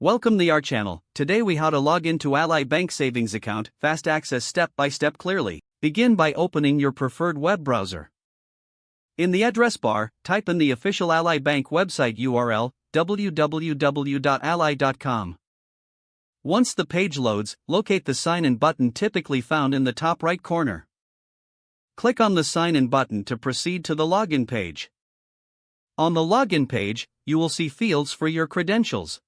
Welcome to our channel. Today we how to log into Ally Bank savings account, fast access step by step clearly. Begin by opening your preferred web browser. In the address bar, type in the official Ally Bank website URL, www.ally.com. Once the page loads, locate the sign in button typically found in the top right corner. Click on the sign in button to proceed to the login page. On the login page, you will see fields for your credentials.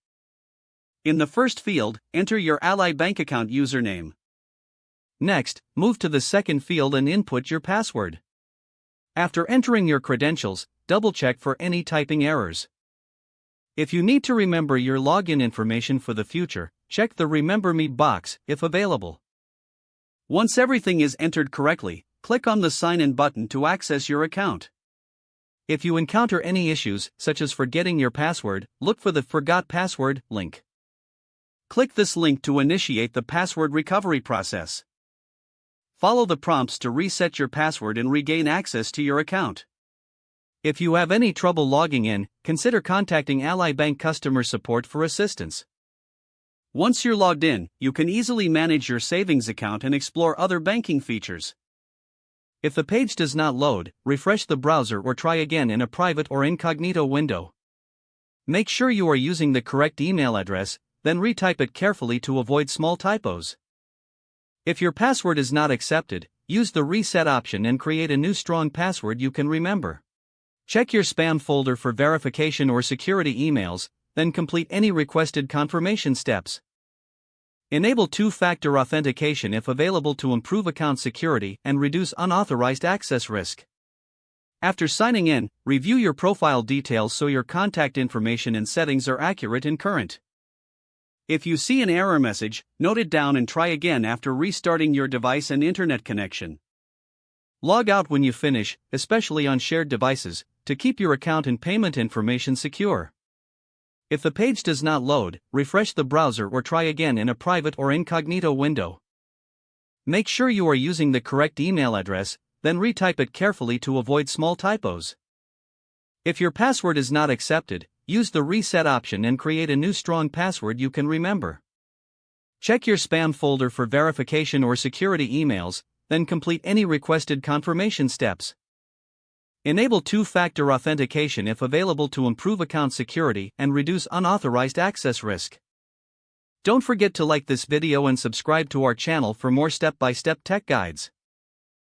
In the first field, enter your Ally Bank account username. Next, move to the second field and input your password. After entering your credentials, double-check for any typing errors. If you need to remember your login information for the future, check the Remember Me box if available. Once everything is entered correctly, click on the Sign In button to access your account. If you encounter any issues, such as forgetting your password, look for the Forgot Password link. Click this link to initiate the password recovery process. Follow the prompts to reset your password and regain access to your account. If you have any trouble logging in, consider contacting Ally Bank customer support for assistance. Once you're logged in, you can easily manage your savings account and explore other banking features. If the page does not load, refresh the browser or try again in a private or incognito window. Make sure you are using the correct email address, then retype it carefully to avoid small typos. If your password is not accepted, use the reset option and create a new strong password you can remember. Check your spam folder for verification or security emails, then complete any requested confirmation steps. Enable two-factor authentication if available to improve account security and reduce unauthorized access risk. After signing in, review your profile details so your contact information and settings are accurate and current. If you see an error message, note it down and try again after restarting your device and internet connection. Log out when you finish, especially on shared devices, to keep your account and payment information secure. If the page does not load, refresh the browser or try again in a private or incognito window. Make sure you are using the correct email address, then retype it carefully to avoid small typos. If your password is not accepted, use the reset option and create a new strong password you can remember. Check your spam folder for verification or security emails, then complete any requested confirmation steps. Enable two-factor authentication if available to improve account security and reduce unauthorized access risk. Don't forget to like this video and subscribe to our channel for more step-by-step tech guides.